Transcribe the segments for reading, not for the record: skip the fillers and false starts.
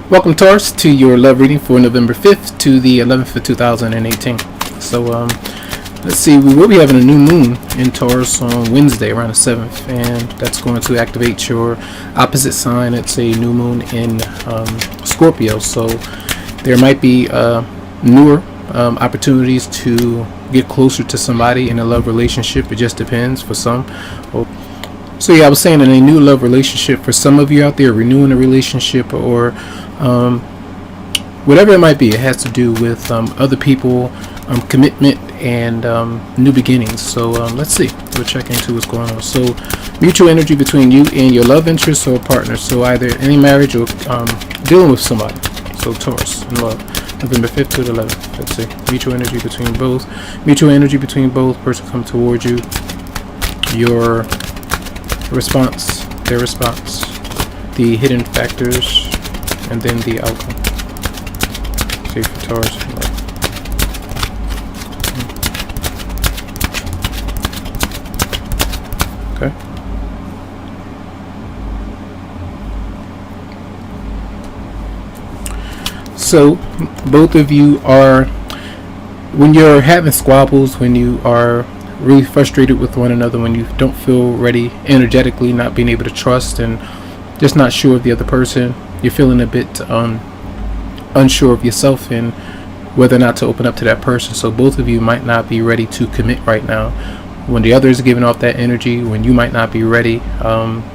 Welcome, Taurus, to your love reading for November 5th to the 11th of 2018. So, let's see, we will be having a new moon in Taurus on Wednesday around the 7th, and that's going to activate your opposite sign. It's a new moon in Scorpio, so there might be newer opportunities to get closer to somebody in a love relationship. It just depends for some. So yeah, I was saying in a new love relationship, for some of you out there, renewing a relationship or whatever it might be, it has to do with other people, commitment, and new beginnings. So let's see. We'll check into what's going on. So mutual energy between you and your love interest or partner. So either any marriage or dealing with somebody. So Taurus in love, November 5th to the 11th. Let's see. Mutual energy between both. Mutual energy between both. Person come towards you. Your response, their response, the hidden factors, and then the outcome. See for Taurus. Okay. So both of you are, when you're having squabbles, when you are really frustrated with one another, when you don't feel ready energetically, not being able to trust and just not sure of the other person, you're feeling a bit unsure of yourself and whether or not to open up to that person. So both of you might not be ready to commit right now. When the other is giving off that energy, when you might not be ready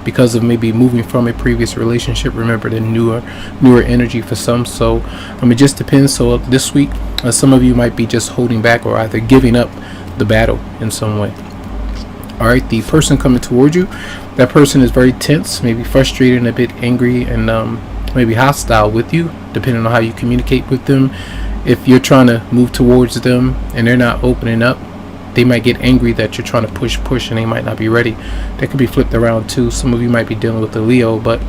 because of maybe moving from a previous relationship. Remember, the newer energy for some. So it just depends. So this week, some of you might be just holding back or either giving up the battle in some way. All right, the person coming towards you, that person is very tense, maybe frustrated and a bit angry, and maybe hostile with you, depending on how you communicate with them. If you're trying to move towards them and they're not opening up, they might get angry that you're trying to push and they might not be ready. That could be flipped around too. Some of you might be dealing with the Leo, but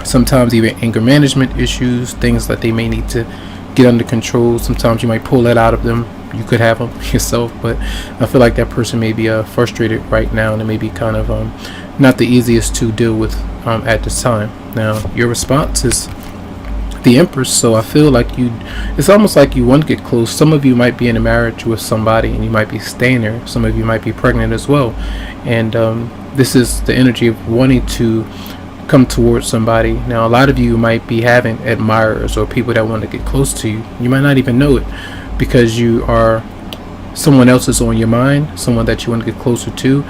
sometimes even anger management issues, things that they may need to get under control. Sometimes you might pull that out of them. You could have them yourself, but I feel like that person may be frustrated right now, and it may be kind of not the easiest to deal with at this time. Now, your response is the Empress. So I feel like it's almost like you want to get close. Some of you might be in a marriage with somebody and you might be staying there. Some of you might be pregnant as well, and this is the energy of wanting to come towards somebody. Now, a lot of you might be having admirers or people that want to get close to you. You might not even know it, because someone else is on your mind, someone that you want to get closer to,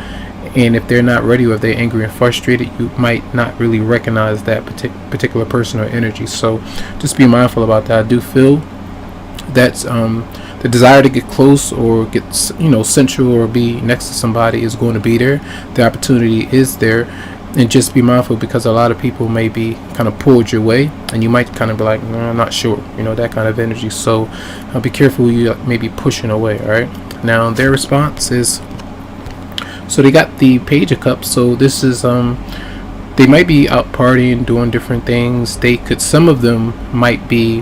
and if they're not ready or if they're angry and frustrated, you might not really recognize that particular person or energy. So just be mindful about that. I do feel that the desire to get close or get central or be next to somebody is going to be there. The opportunity is there. And just be mindful, because a lot of people may be kind of pulled your way, and you might kind of be like, no, I'm not sure, that kind of energy. So be careful you may be pushing away. All right. Now their response is, so they got the Page of Cups. So this is they might be out partying, doing different things. Some of them might be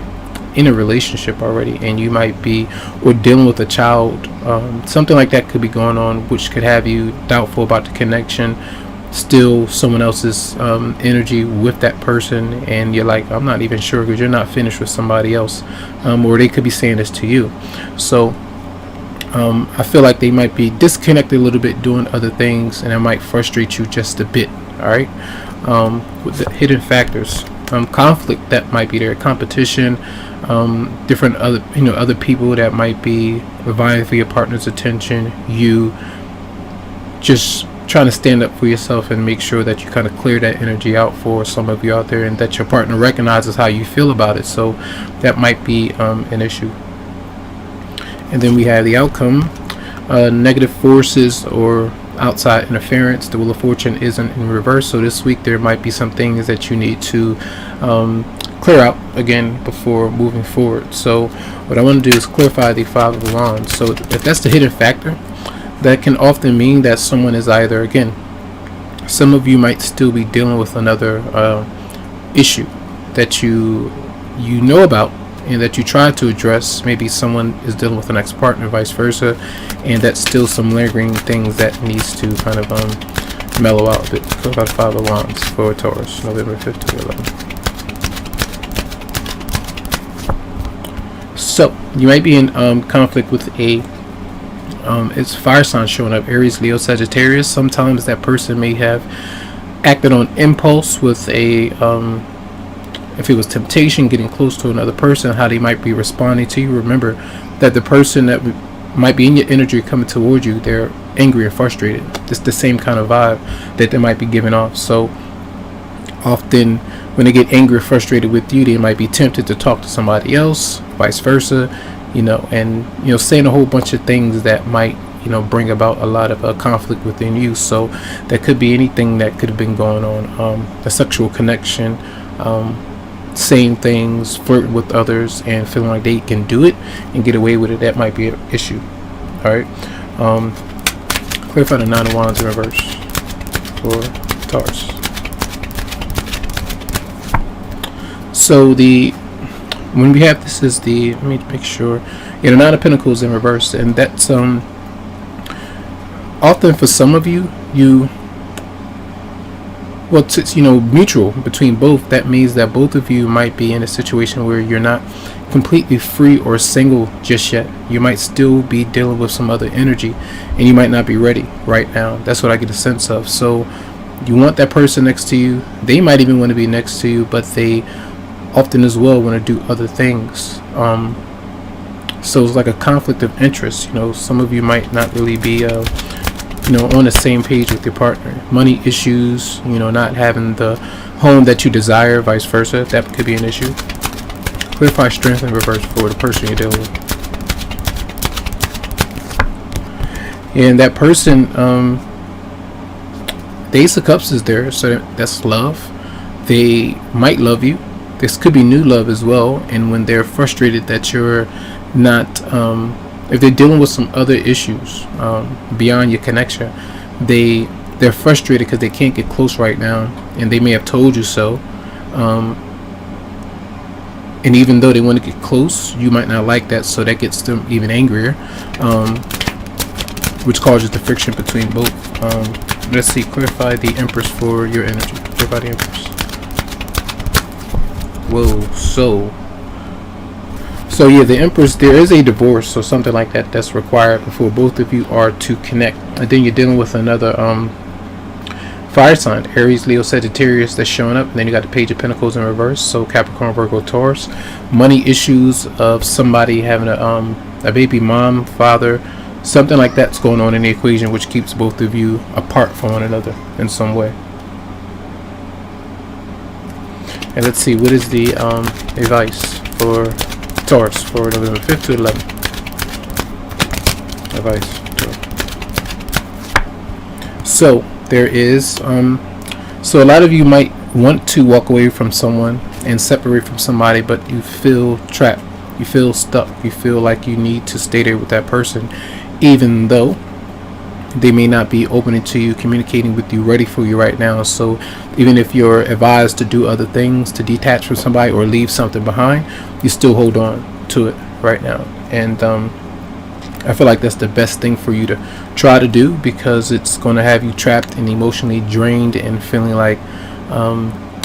in a relationship already, and you might be or dealing with a child. Something like that could be going on, which could have you doubtful about the connection. Still someone else's energy with that person, and you're like, I'm not even sure, because you're not finished with somebody else, or they could be saying this to you. So I feel like they might be disconnected a little bit, doing other things, and it might frustrate you just a bit. All right. With the hidden factors, conflict that might be there, competition, different other people that might be vying for your partner's attention. You just trying to stand up for yourself and make sure that you kind of clear that energy out for some of you out there, and that your partner recognizes how you feel about it. So that might be an issue. And then we have the outcome, negative forces or outside interference. The Wheel of Fortune isn't in reverse, so this week there might be some things that you need to clear out again before moving forward. So what I want to do is clarify the Five of Wands. So if that's the hidden factor, that can often mean that someone is either, again, some of you might still be dealing with another issue that you know about and that you try to address. Maybe someone is dealing with an ex-partner, vice versa, and that's still some lingering things that needs to kind of mellow out a bit. Go about Five of Wands for Taurus, November 5th to 11th. So you might be in conflict with a it's fire sign showing up: Aries, Leo, Sagittarius. Sometimes that person may have acted on impulse with a if it was temptation, getting close to another person, how they might be responding to you. Remember that the person that might be in your energy coming toward you, they're angry and frustrated. It's the same kind of vibe that they might be giving off. So often when they get angry or frustrated with you, they might be tempted to talk to somebody else, vice versa, and saying a whole bunch of things that might bring about a lot of conflict within you. So that could be anything that could have been going on, a sexual connection, saying things, flirting with others, and feeling like they can do it and get away with it. That might be an issue. All right. Clarify the Nine of Wands in reverse for Taurus. So when we have this is let me make sure, the Nine of Pentacles in reverse, and that's often for some of you, it's mutual between both. That means that both of you might be in a situation where you're not completely free or single just yet. You might still be dealing with some other energy, and you might not be ready right now. That's what I get a sense of. So you want that person next to you. They might even want to be next to you, but they often as well want to do other things. So it's like a conflict of interest. Some of you might not really be on the same page with your partner. Money issues, not having the home that you desire, vice versa. That could be an issue. Clarify strength in reverse for the person you're dealing with. And that person, the Ace of Cups is there, so that's love. They might love you. This could be new love as well. And when they're frustrated that you're not, if they're dealing with some other issues beyond your connection, they're frustrated because they can't get close right now, and they may have told you so. And even though they want to get close, you might not like that, so that gets them even angrier, which causes the friction between both. Let's see, clarify the Empress for your energy. Clarify the Empress. Whoa, so yeah, the Empress, there is a divorce or something like that that's required before both of you are to connect. And then you're dealing with another fire sign, Aries, Leo, Sagittarius, that's showing up. And then you got the Page of Pentacles in reverse, so Capricorn, Virgo, Taurus. Money issues of somebody having a baby mom, father, something like that's going on in the equation, which keeps both of you apart from one another in some way. And let's see, what is the advice for Taurus for November 5th to 11th? Advice. So there is so a lot of you might want to walk away from someone and separate from somebody, but you feel trapped, you feel stuck, you feel like you need to stay there with that person, even though they may not be open to you, communicating with you, ready for you right now. So even if you're advised to do other things, to detach from somebody or leave something behind, you still hold on to it right now. And I feel like that's the best thing for you to try to do, because it's going to have you trapped and emotionally drained and feeling like,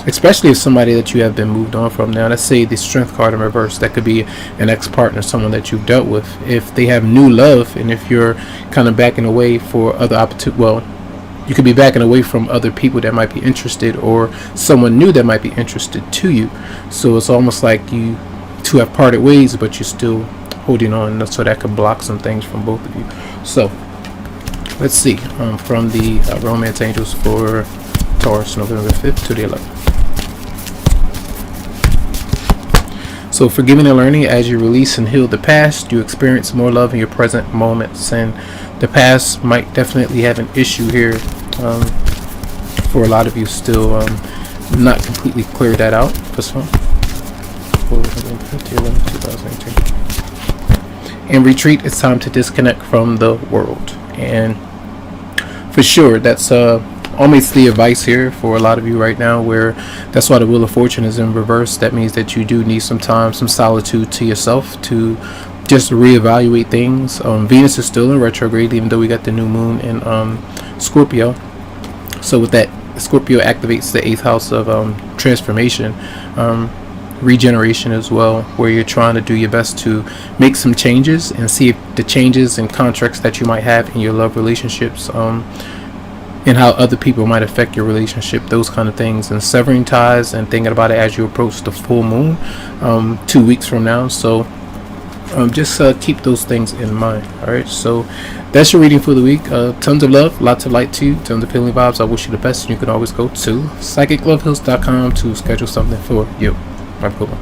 especially if somebody that you have been moved on from. Now, let's say the Strength card in reverse, that could be an ex-partner, someone that you've dealt with. If they have new love, and if you're kind of backing away for other opportunities, well, you could be backing away from other people that might be interested, or someone new that might be interested to you. So it's almost like you two have parted ways, but you're still holding on, so that could block some things from both of you. So let's see, from the Romance Angels for Taurus, November 5th to the 11th. So forgiving and learning, as you release and heal the past, you experience more love in your present moments. And the past might definitely have an issue here for a lot of you, still not completely cleared that out. This one for 2018. And retreat, it's time to disconnect from the world. And for sure, that's almost the advice here for a lot of you right now, where that's why the Wheel of Fortune is in reverse. That means that you do need some time, some solitude to yourself to just reevaluate things. Venus is still in retrograde, even though we got the new moon in Scorpio. So with that, Scorpio activates the 8th house of transformation. regeneration as well, where you're trying to do your best to make some changes and see if the changes and contracts that you might have in your love relationships, and how other people might affect your relationship, those kind of things, and severing ties and thinking about it as you approach the full moon 2 weeks from now. So just keep those things in mind. All right, so that's your reading for the week. Tons of love, lots of light to you, tons of healing vibes. I wish you the best, and you can always go to psychicloveheals.com to schedule something for you. Have a good one.